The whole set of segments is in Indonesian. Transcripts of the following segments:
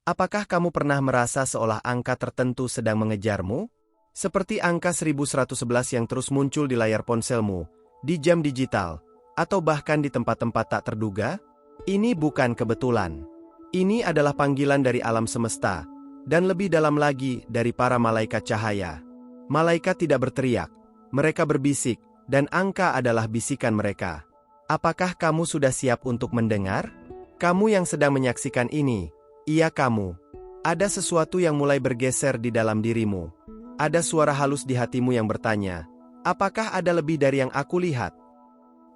Apakah kamu pernah merasa seolah angka tertentu sedang mengejarmu? Seperti angka 1111 yang terus muncul di layar ponselmu, di jam digital, atau bahkan di tempat-tempat tak terduga? Ini bukan kebetulan. Ini adalah panggilan dari alam semesta, dan lebih dalam lagi dari para malaikat cahaya. Malaikat tidak berteriak, mereka berbisik, dan angka adalah bisikan mereka. Apakah kamu sudah siap untuk mendengar? Kamu yang sedang menyaksikan ini, iya kamu. Ada sesuatu yang mulai bergeser di dalam dirimu. Ada suara halus di hatimu yang bertanya, apakah ada lebih dari yang aku lihat?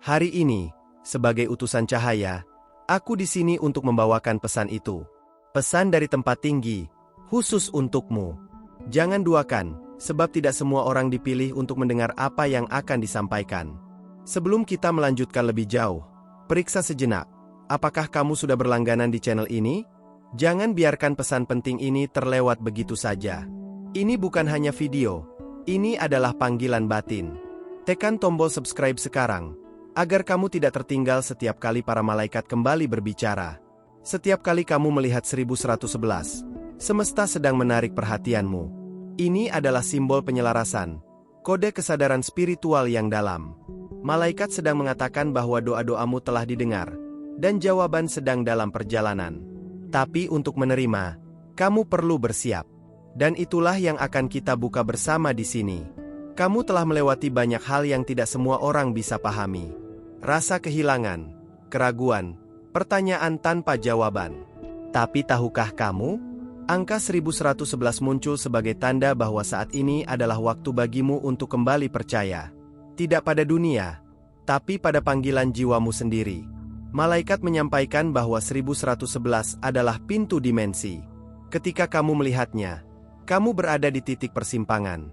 Hari ini, sebagai utusan cahaya, aku di sini untuk membawakan pesan itu. Pesan dari tempat tinggi, khusus untukmu. Jangan duakan, sebab tidak semua orang dipilih untuk mendengar apa yang akan disampaikan. Sebelum kita melanjutkan lebih jauh, periksa sejenak. Apakah kamu sudah berlangganan di channel ini? Jangan biarkan pesan penting ini terlewat begitu saja. Ini bukan hanya video, ini adalah panggilan batin. Tekan tombol subscribe sekarang, agar kamu tidak tertinggal setiap kali para malaikat kembali berbicara. Setiap kali kamu melihat 1111, semesta sedang menarik perhatianmu. Ini adalah simbol penyelarasan, kode kesadaran spiritual yang dalam. Malaikat sedang mengatakan bahwa doa-doamu telah didengar, dan jawaban sedang dalam perjalanan. Tapi untuk menerima, kamu perlu bersiap. Dan itulah yang akan kita buka bersama di sini. Kamu telah melewati banyak hal yang tidak semua orang bisa pahami. Rasa kehilangan, keraguan, pertanyaan tanpa jawaban. Tapi tahukah kamu? Angka 1111 muncul sebagai tanda bahwa saat ini adalah waktu bagimu untuk kembali percaya. Tidak pada dunia, tapi pada panggilan jiwamu sendiri. Malaikat menyampaikan bahwa 1111 adalah pintu dimensi. Ketika kamu melihatnya, kamu berada di titik persimpangan.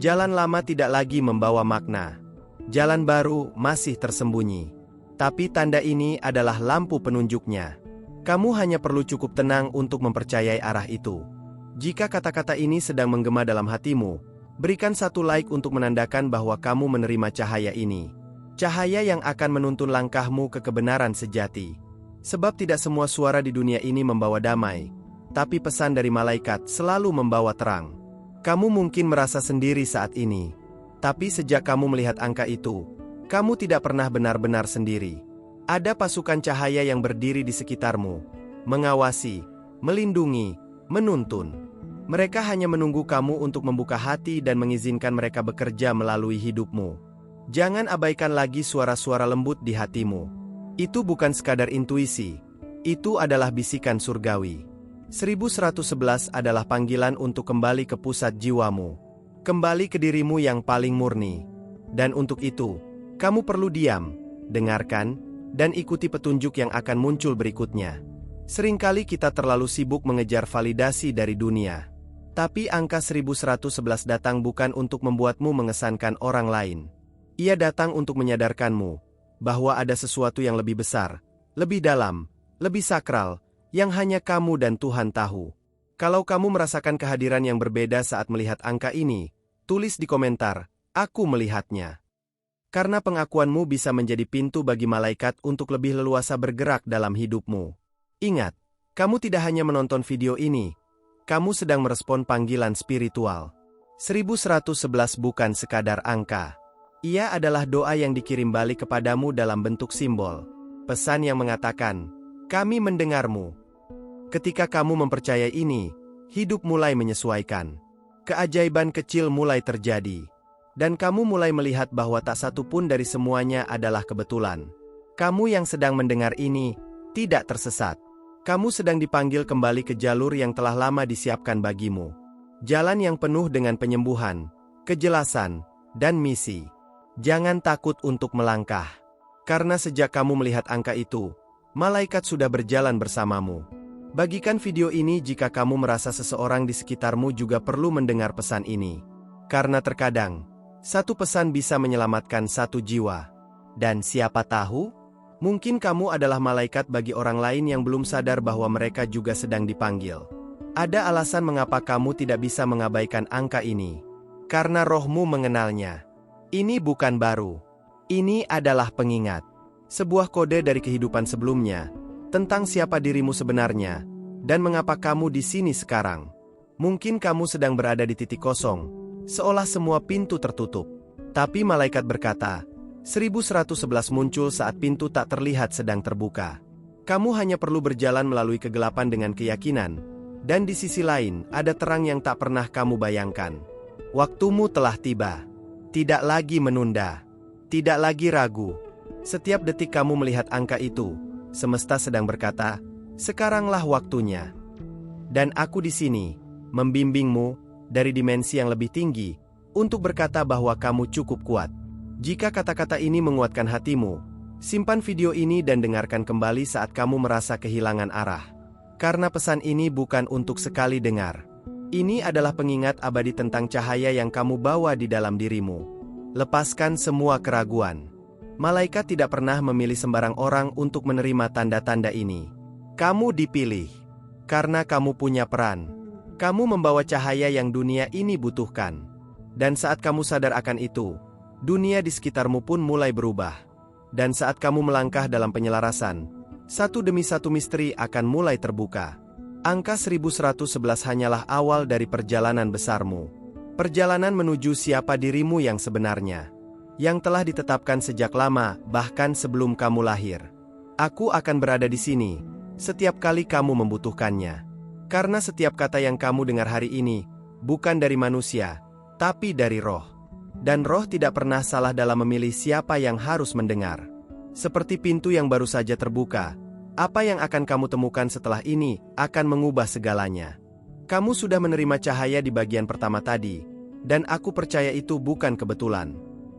Jalan lama tidak lagi membawa makna. Jalan baru masih tersembunyi. Tapi tanda ini adalah lampu penunjuknya. Kamu hanya perlu cukup tenang untuk mempercayai arah itu. Jika kata-kata ini sedang menggema dalam hatimu, berikan satu like untuk menandakan bahwa kamu menerima cahaya ini. Cahaya yang akan menuntun langkahmu ke kebenaran sejati. Sebab tidak semua suara di dunia ini membawa damai, tapi pesan dari malaikat selalu membawa terang. Kamu mungkin merasa sendiri saat ini, tapi sejak kamu melihat angka itu, kamu tidak pernah benar-benar sendiri. Ada pasukan cahaya yang berdiri di sekitarmu, mengawasi, melindungi, menuntun. Mereka hanya menunggu kamu untuk membuka hati dan mengizinkan mereka bekerja melalui hidupmu. Jangan abaikan lagi suara-suara lembut di hatimu. Itu bukan sekadar intuisi, itu adalah bisikan surgawi. 1111 adalah panggilan untuk kembali ke pusat jiwamu. Kembali ke dirimu yang paling murni. Dan untuk itu, kamu perlu diam, dengarkan, dan ikuti petunjuk yang akan muncul berikutnya. Seringkali kita terlalu sibuk mengejar validasi dari dunia. Tapi angka 1111 datang bukan untuk membuatmu mengesankan orang lain. Ia datang untuk menyadarkanmu bahwa ada sesuatu yang lebih besar, lebih dalam, lebih sakral, yang hanya kamu dan Tuhan tahu. Kalau kamu merasakan kehadiran yang berbeda saat melihat angka ini, tulis di komentar, "Aku melihatnya." Karena pengakuanmu bisa menjadi pintu bagi malaikat untuk lebih leluasa bergerak dalam hidupmu. Ingat, kamu tidak hanya menonton video ini, kamu sedang merespon panggilan spiritual. 1111 bukan sekadar angka. Ia adalah doa yang dikirim balik kepadamu dalam bentuk simbol. Pesan yang mengatakan, "Kami mendengarmu." Ketika kamu mempercayai ini, hidup mulai menyesuaikan. Keajaiban kecil mulai terjadi. Dan kamu mulai melihat bahwa tak satu pun dari semuanya adalah kebetulan. Kamu yang sedang mendengar ini, tidak tersesat. Kamu sedang dipanggil kembali ke jalur yang telah lama disiapkan bagimu. Jalan yang penuh dengan penyembuhan, kejelasan, dan misi. Jangan takut untuk melangkah. Karena sejak kamu melihat angka itu, malaikat sudah berjalan bersamamu. Bagikan video ini jika kamu merasa seseorang di sekitarmu juga perlu mendengar pesan ini. Karena terkadang, satu pesan bisa menyelamatkan satu jiwa. Dan siapa tahu, mungkin kamu adalah malaikat bagi orang lain yang belum sadar bahwa mereka juga sedang dipanggil. Ada alasan mengapa kamu tidak bisa mengabaikan angka ini. Karena rohmu mengenalnya. Ini bukan baru. Ini adalah pengingat. Sebuah kode dari kehidupan sebelumnya, tentang siapa dirimu sebenarnya, Dan mengapa kamu di sini sekarang? Mungkin kamu sedang berada di titik kosong, seolah semua pintu tertutup. Tapi malaikat berkata, 1111 muncul saat pintu tak terlihat sedang terbuka. Kamu hanya perlu berjalan melalui kegelapan dengan keyakinan, dan di sisi lain ada terang yang tak pernah kamu bayangkan. Waktumu telah tiba. Tidak lagi menunda. Tidak lagi ragu. Setiap detik kamu melihat angka itu, semesta sedang berkata, sekaranglah waktunya. Dan aku di sini, membimbingmu dari dimensi yang lebih tinggi, untuk berkata bahwa kamu cukup kuat. Jika kata-kata ini menguatkan hatimu, simpan video ini dan dengarkan kembali saat kamu merasa kehilangan arah. Karena pesan ini bukan untuk sekali dengar. Ini adalah pengingat abadi tentang cahaya yang kamu bawa di dalam dirimu. Lepaskan semua keraguan. Malaikat tidak pernah memilih sembarang orang untuk menerima tanda-tanda ini. Kamu dipilih karena kamu punya peran. Kamu membawa cahaya yang dunia ini butuhkan. Dan saat kamu sadar akan itu, dunia di sekitarmu pun mulai berubah. Dan saat kamu melangkah dalam penyelarasan, satu demi satu misteri akan mulai terbuka. Angka 1111 hanyalah awal dari perjalanan besarmu. Perjalanan menuju siapa dirimu yang sebenarnya. Yang telah ditetapkan sejak lama, bahkan sebelum kamu lahir. Aku akan berada di sini, setiap kali kamu membutuhkannya. Karena setiap kata yang kamu dengar hari ini, bukan dari manusia, tapi dari roh. Dan roh tidak pernah salah dalam memilih siapa yang harus mendengar. Seperti pintu yang baru saja terbuka, apa yang akan kamu temukan setelah ini akan mengubah segalanya. Kamu sudah menerima cahaya di bagian pertama tadi, dan aku percaya itu bukan kebetulan.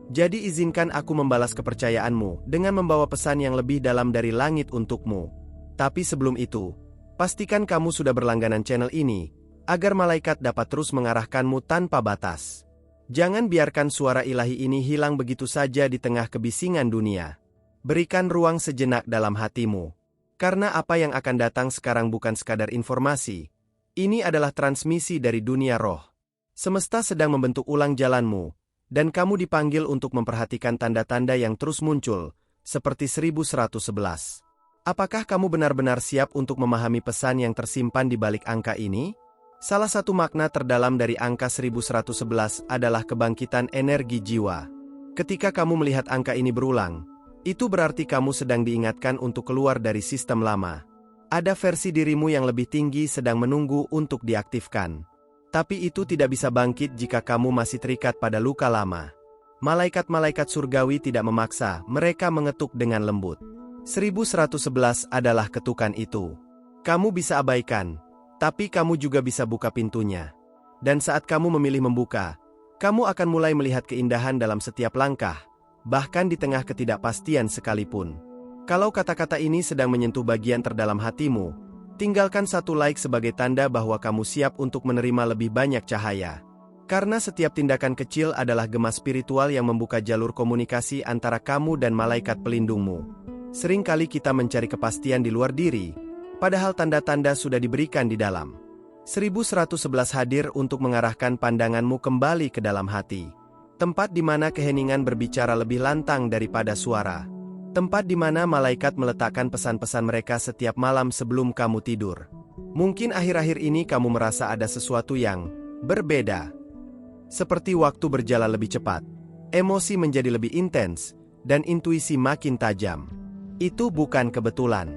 Jadi izinkan aku membalas kepercayaanmu dengan membawa pesan yang lebih dalam dari langit untukmu. Tapi sebelum itu, pastikan kamu sudah berlangganan channel ini, agar malaikat dapat terus mengarahkanmu tanpa batas. Jangan biarkan suara ilahi ini hilang begitu saja di tengah kebisingan dunia. Berikan ruang sejenak dalam hatimu. Karena apa yang akan datang sekarang bukan sekadar informasi. Ini adalah transmisi dari dunia roh. Semesta sedang membentuk ulang jalanmu, dan kamu dipanggil untuk memperhatikan tanda-tanda yang terus muncul, seperti 1111. Apakah kamu benar-benar siap untuk memahami pesan yang tersimpan di balik angka ini? Salah satu makna terdalam dari angka 1111 adalah kebangkitan energi jiwa. Ketika kamu melihat angka ini berulang, itu berarti kamu sedang diingatkan untuk keluar dari sistem lama. Ada versi dirimu yang lebih tinggi sedang menunggu untuk diaktifkan. Tapi itu tidak bisa bangkit jika kamu masih terikat pada luka lama. Malaikat-malaikat surgawi tidak memaksa, mereka mengetuk dengan lembut. 1111 adalah ketukan itu. Kamu bisa abaikan, tapi kamu juga bisa buka pintunya. Dan saat kamu memilih membuka, kamu akan mulai melihat keindahan dalam setiap langkah, bahkan di tengah ketidakpastian sekalipun. Kalau kata-kata ini sedang menyentuh bagian terdalam hatimu, tinggalkan satu like sebagai tanda bahwa kamu siap untuk menerima lebih banyak cahaya. Karena setiap tindakan kecil adalah gema spiritual yang membuka jalur komunikasi antara kamu dan malaikat pelindungmu. Seringkali kita mencari kepastian di luar diri, padahal tanda-tanda sudah diberikan di dalam. 1111 hadir untuk mengarahkan pandanganmu kembali ke dalam hati. Tempat di mana keheningan berbicara lebih lantang daripada suara. Tempat di mana malaikat meletakkan pesan-pesan mereka setiap malam sebelum kamu tidur. Mungkin akhir-akhir ini kamu merasa ada sesuatu yang berbeda. Seperti waktu berjalan lebih cepat, emosi menjadi lebih intens, dan intuisi makin tajam. Itu bukan kebetulan.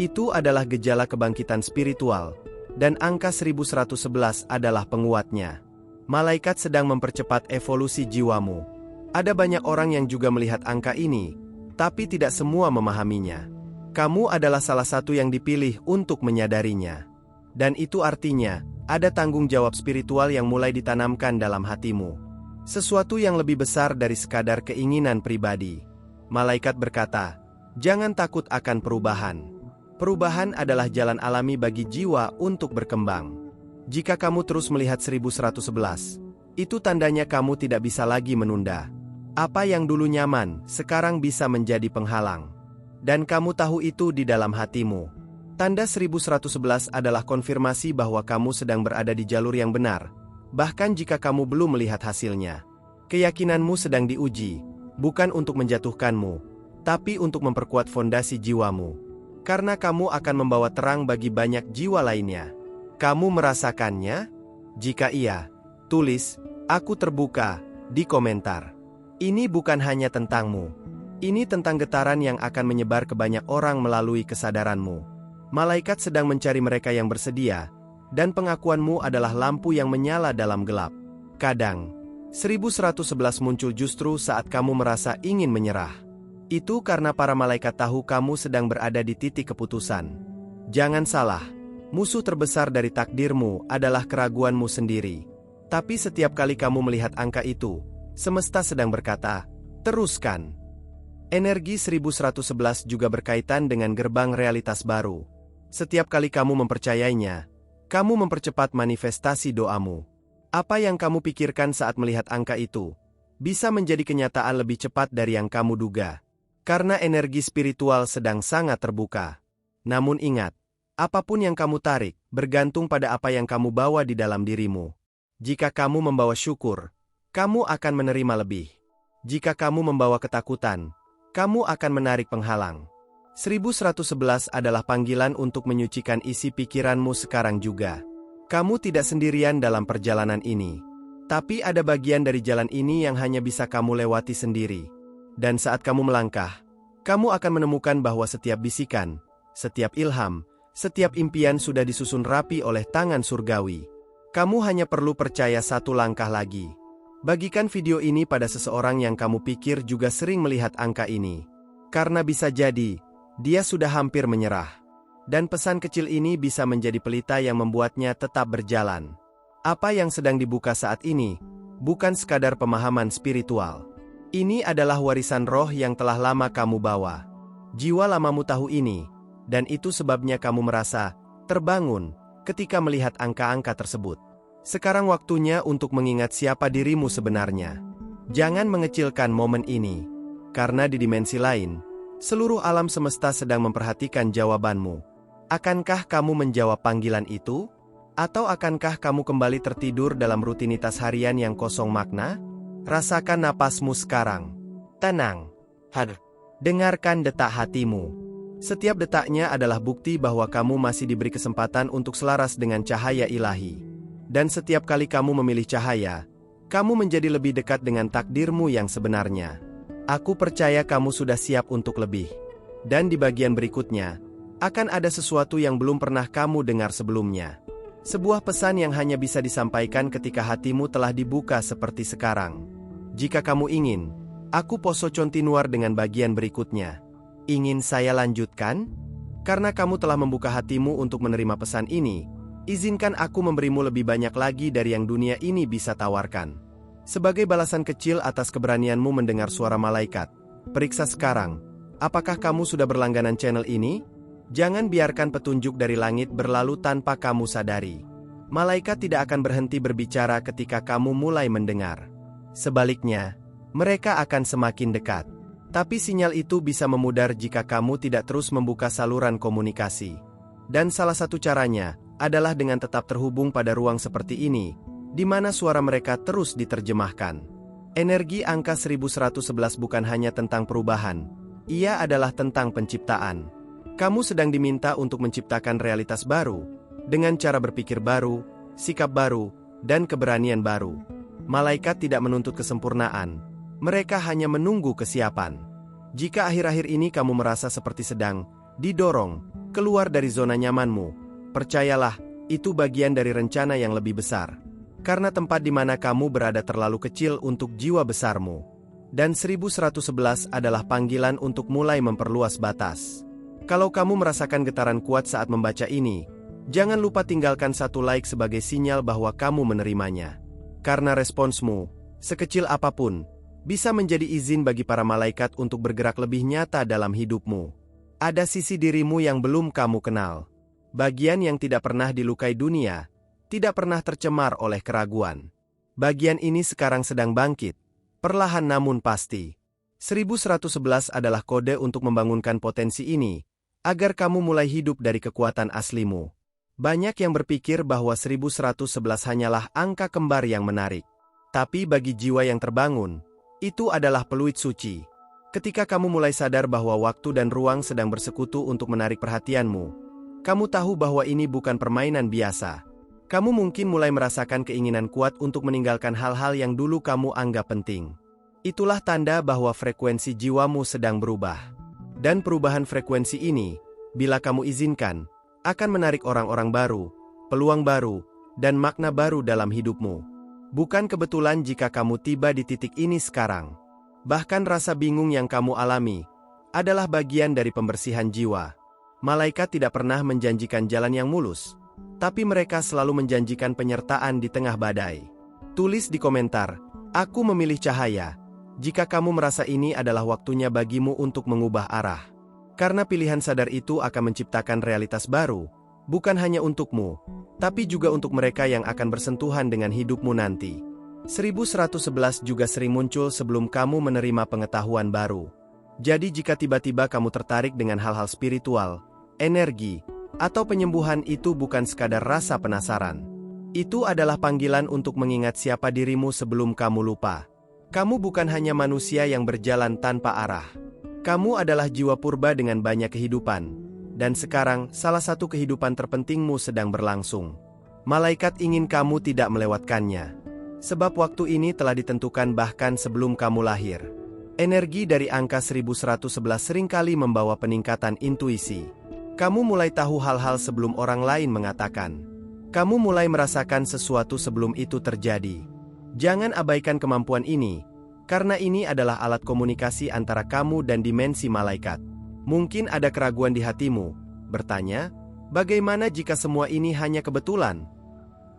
Itu adalah gejala kebangkitan spiritual, dan angka 1111 adalah penguatnya. Malaikat sedang mempercepat evolusi jiwamu. Ada banyak orang yang juga melihat angka ini, tapi tidak semua memahaminya. Kamu adalah salah satu yang dipilih untuk menyadarinya. Dan itu artinya, ada tanggung jawab spiritual yang mulai ditanamkan dalam hatimu. Sesuatu yang lebih besar dari sekadar keinginan pribadi. Malaikat berkata, jangan takut akan perubahan. Perubahan adalah jalan alami bagi jiwa untuk berkembang. Jika kamu terus melihat 1111, itu tandanya kamu tidak bisa lagi menunda. Apa yang dulu nyaman, sekarang bisa menjadi penghalang. Dan kamu tahu itu di dalam hatimu. Tanda 1111 adalah konfirmasi bahwa kamu sedang berada di jalur yang benar, bahkan jika kamu belum melihat hasilnya. Keyakinanmu sedang diuji, bukan untuk menjatuhkanmu, tapi untuk memperkuat fondasi jiwamu. karena kamu akan membawa terang bagi banyak jiwa lainnya. Kamu merasakannya? Jika iya, tulis, "Aku terbuka," di komentar. Ini bukan hanya tentangmu. Ini tentang getaran yang akan menyebar ke banyak orang melalui kesadaranmu. Malaikat sedang mencari mereka yang bersedia, dan pengakuanmu adalah lampu yang menyala dalam gelap. Kadang, 1111 muncul justru saat kamu merasa ingin menyerah. Itu karena para malaikat tahu kamu sedang berada di titik keputusan. Jangan salah, musuh terbesar dari takdirmu adalah keraguanmu sendiri. Tapi setiap kali kamu melihat angka itu, semesta sedang berkata, "Teruskan." Energi 1111 juga berkaitan dengan gerbang realitas baru. Setiap kali kamu mempercayainya, kamu mempercepat manifestasi doamu. Apa yang kamu pikirkan saat melihat angka itu, bisa menjadi kenyataan lebih cepat dari yang kamu duga. Karena energi spiritual sedang sangat terbuka. Namun ingat, apapun yang kamu tarik, bergantung pada apa yang kamu bawa di dalam dirimu. Jika kamu membawa syukur, kamu akan menerima lebih. Jika kamu membawa ketakutan, kamu akan menarik penghalang. 1111 adalah panggilan untuk menyucikan isi pikiranmu sekarang juga. Kamu tidak sendirian dalam perjalanan ini. Tapi ada bagian dari jalan ini yang hanya bisa kamu lewati sendiri. Dan saat kamu melangkah, kamu akan menemukan bahwa setiap bisikan, setiap ilham, setiap impian sudah disusun rapi oleh tangan surgawi. Kamu hanya perlu percaya satu langkah lagi. Bagikan video ini pada seseorang yang kamu pikir juga sering melihat angka ini. Karena bisa jadi, dia sudah hampir menyerah. Dan pesan kecil ini bisa menjadi pelita yang membuatnya tetap berjalan. Apa yang sedang dibuka saat ini, bukan sekadar pemahaman spiritual. Ini adalah warisan roh yang telah lama kamu bawa. Jiwa lamamu tahu ini, dan itu sebabnya kamu merasa terbangun ketika melihat angka-angka tersebut. Sekarang waktunya untuk mengingat siapa dirimu sebenarnya. Jangan mengecilkan momen ini, karena di dimensi lain, seluruh alam semesta sedang memperhatikan jawabanmu. Akankah kamu menjawab panggilan itu? Atau akankah kamu kembali tertidur dalam rutinitas harian yang kosong makna? Rasakan napasmu sekarang. Tenang. Dengarkan detak hatimu. Setiap detaknya adalah bukti bahwa kamu masih diberi kesempatan untuk selaras dengan cahaya ilahi. Dan setiap kali kamu memilih cahaya, kamu menjadi lebih dekat dengan takdirmu yang sebenarnya. Aku percaya kamu sudah siap untuk lebih. Dan di bagian berikutnya, akan ada sesuatu yang belum pernah kamu dengar sebelumnya. Sebuah pesan yang hanya bisa disampaikan ketika hatimu telah dibuka seperti sekarang. Jika kamu ingin, aku poso continuar dengan bagian berikutnya. Ingin saya lanjutkan? Karena kamu telah membuka hatimu untuk menerima pesan ini, izinkan aku memberimu lebih banyak lagi dari yang dunia ini bisa tawarkan. Sebagai balasan kecil atas keberanianmu mendengar suara malaikat, periksa sekarang, apakah kamu sudah berlangganan channel ini? Jangan biarkan petunjuk dari langit berlalu tanpa kamu sadari. Malaikat tidak akan berhenti berbicara ketika kamu mulai mendengar. Sebaliknya, mereka akan semakin dekat. Tapi sinyal itu bisa memudar jika kamu tidak terus membuka saluran komunikasi. Dan salah satu caranya adalah dengan tetap terhubung pada ruang seperti ini, di mana suara mereka terus diterjemahkan. Energi angka 1111 bukan hanya tentang perubahan, ia adalah tentang penciptaan. Kamu sedang diminta untuk menciptakan realitas baru, dengan cara berpikir baru, sikap baru, dan keberanian baru. Malaikat tidak menuntut kesempurnaan, mereka hanya menunggu kesiapan. Jika akhir-akhir ini kamu merasa seperti sedang didorong keluar dari zona nyamanmu, percayalah, itu bagian dari rencana yang lebih besar. Karena tempat di mana kamu berada terlalu kecil untuk jiwa besarmu. Dan 1111 adalah panggilan untuk mulai memperluas batas. Kalau kamu merasakan getaran kuat saat membaca ini, jangan lupa tinggalkan satu like sebagai sinyal bahwa kamu menerimanya. Karena responsmu, sekecil apapun, bisa menjadi izin bagi para malaikat untuk bergerak lebih nyata dalam hidupmu. Ada sisi dirimu yang belum kamu kenal. Bagian yang tidak pernah dilukai dunia, tidak pernah tercemar oleh keraguan. Bagian ini sekarang sedang bangkit, perlahan namun pasti. 1111 adalah kode untuk membangunkan potensi ini, agar kamu mulai hidup dari kekuatan aslimu. Banyak yang berpikir bahwa 1111 hanyalah angka kembar yang menarik. Tapi bagi jiwa yang terbangun, itu adalah peluit suci. Ketika kamu mulai sadar bahwa waktu dan ruang sedang bersekutu untuk menarik perhatianmu, kamu tahu bahwa ini bukan permainan biasa. Kamu mungkin mulai merasakan keinginan kuat untuk meninggalkan hal-hal yang dulu kamu anggap penting. Itulah tanda bahwa frekuensi jiwamu sedang berubah. Dan perubahan frekuensi ini, bila kamu izinkan, akan menarik orang-orang baru, peluang baru, dan makna baru dalam hidupmu. Bukan kebetulan jika kamu tiba di titik ini sekarang. Bahkan rasa bingung yang kamu alami adalah bagian dari pembersihan jiwa. Malaikat tidak pernah menjanjikan jalan yang mulus, tapi mereka selalu menjanjikan penyertaan di tengah badai. Tulis di komentar, "Aku memilih cahaya," jika kamu merasa ini adalah waktunya bagimu untuk mengubah arah. Karena pilihan sadar itu akan menciptakan realitas baru, bukan hanya untukmu, tapi juga untuk mereka yang akan bersentuhan dengan hidupmu nanti. 1111 juga sering muncul sebelum kamu menerima pengetahuan baru. Jadi jika tiba-tiba kamu tertarik dengan hal-hal spiritual, energi, atau penyembuhan, itu bukan sekadar rasa penasaran. Itu adalah panggilan untuk mengingat siapa dirimu sebelum kamu lupa. Kamu bukan hanya manusia yang berjalan tanpa arah. Kamu adalah jiwa purba dengan banyak kehidupan. Dan sekarang, salah satu kehidupan terpentingmu sedang berlangsung. Malaikat ingin kamu tidak melewatkannya. Sebab waktu ini telah ditentukan bahkan sebelum kamu lahir. Energi dari angka 1111 seringkali membawa peningkatan intuisi. Kamu mulai tahu hal-hal sebelum orang lain mengatakan. Kamu mulai merasakan sesuatu sebelum itu terjadi. Jangan abaikan kemampuan ini, karena ini adalah alat komunikasi antara kamu dan dimensi malaikat. Mungkin ada keraguan di hatimu, bertanya, bagaimana jika semua ini hanya kebetulan?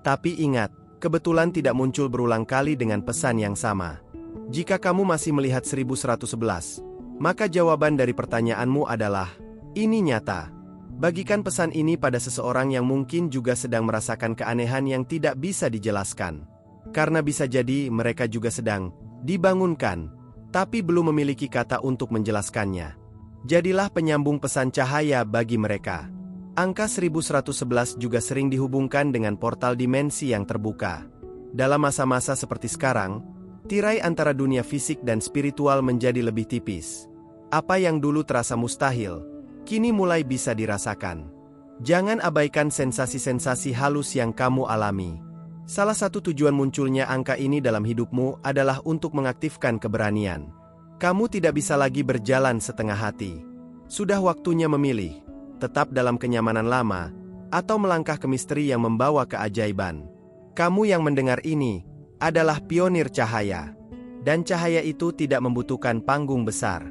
Tapi ingat, kebetulan tidak muncul berulang kali dengan pesan yang sama. Jika kamu masih melihat 1111, maka jawaban dari pertanyaanmu adalah, ini nyata. Bagikan pesan ini pada seseorang yang mungkin juga sedang merasakan keanehan yang tidak bisa dijelaskan. Karena bisa jadi mereka juga sedang dibangunkan, tapi belum memiliki kata untuk menjelaskannya. Jadilah penyambung pesan cahaya bagi mereka. Angka 1111 juga sering dihubungkan dengan portal dimensi yang terbuka. Dalam masa-masa seperti sekarang, tirai antara dunia fisik dan spiritual menjadi lebih tipis. Apa yang dulu terasa mustahil, kini mulai bisa dirasakan. Jangan abaikan sensasi-sensasi halus yang kamu alami. Salah satu tujuan munculnya angka ini dalam hidupmu adalah untuk mengaktifkan keberanian. Kamu tidak bisa lagi berjalan setengah hati. Sudah waktunya memilih, tetap dalam kenyamanan lama, atau melangkah ke misteri yang membawa keajaiban. Kamu yang mendengar ini adalah pionir cahaya. Dan cahaya itu tidak membutuhkan panggung besar.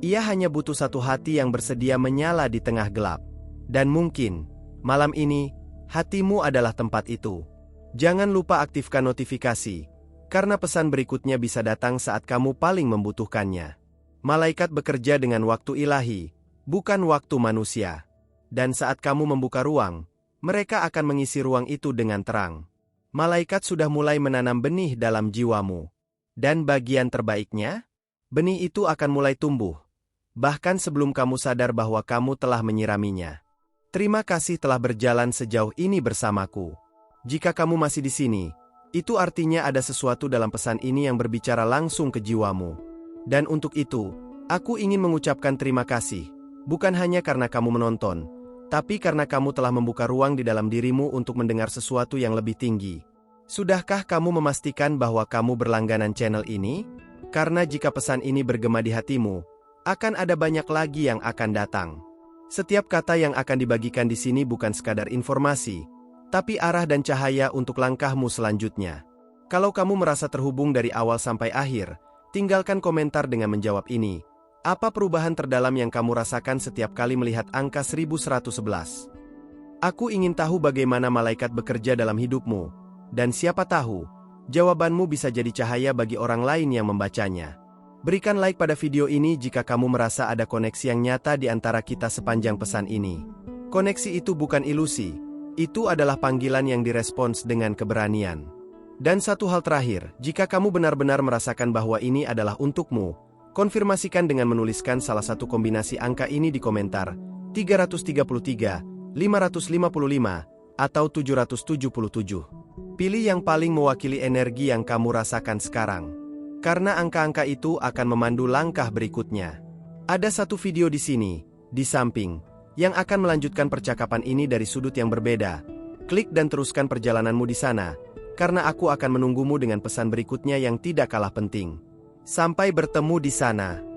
Ia hanya butuh satu hati yang bersedia menyala di tengah gelap. Dan mungkin, malam ini, hatimu adalah tempat itu. Jangan lupa aktifkan notifikasi, karena pesan berikutnya bisa datang saat kamu paling membutuhkannya. Malaikat bekerja dengan waktu ilahi, bukan waktu manusia. Dan saat kamu membuka ruang, mereka akan mengisi ruang itu dengan terang. Malaikat sudah mulai menanam benih dalam jiwamu. Dan bagian terbaiknya, benih itu akan mulai tumbuh. Bahkan sebelum kamu sadar bahwa kamu telah menyiraminya. Terima kasih telah berjalan sejauh ini bersamaku. Jika kamu masih di sini, itu artinya ada sesuatu dalam pesan ini yang berbicara langsung ke jiwamu. Dan untuk itu, aku ingin mengucapkan terima kasih, bukan hanya karena kamu menonton, tapi karena kamu telah membuka ruang di dalam dirimu untuk mendengar sesuatu yang lebih tinggi. Sudahkah kamu memastikan bahwa kamu berlangganan channel ini? Karena jika pesan ini bergema di hatimu, akan ada banyak lagi yang akan datang. Setiap kata yang akan dibagikan di sini bukan sekadar informasi, tapi arah dan cahaya untuk langkahmu selanjutnya. Kalau kamu merasa terhubung dari awal sampai akhir, tinggalkan komentar dengan menjawab ini. Apa perubahan terdalam yang kamu rasakan setiap kali melihat angka 1111? Aku ingin tahu bagaimana malaikat bekerja dalam hidupmu, dan siapa tahu, jawabanmu bisa jadi cahaya bagi orang lain yang membacanya. Berikan like pada video ini jika kamu merasa ada koneksi yang nyata di antara kita sepanjang pesan ini. Koneksi itu bukan ilusi, itu adalah panggilan yang direspons dengan keberanian. Dan satu hal terakhir, jika kamu benar-benar merasakan bahwa ini adalah untukmu, konfirmasikan dengan menuliskan salah satu kombinasi angka ini di komentar, 333, 555, atau 777. Pilih yang paling mewakili energi yang kamu rasakan sekarang. Karena angka-angka itu akan memandu langkah berikutnya. Ada satu video di sini, di samping, yang akan melanjutkan percakapan ini dari sudut yang berbeda. Klik dan teruskan perjalananmu di sana, karena aku akan menunggumu dengan pesan berikutnya yang tidak kalah penting. Sampai bertemu di sana.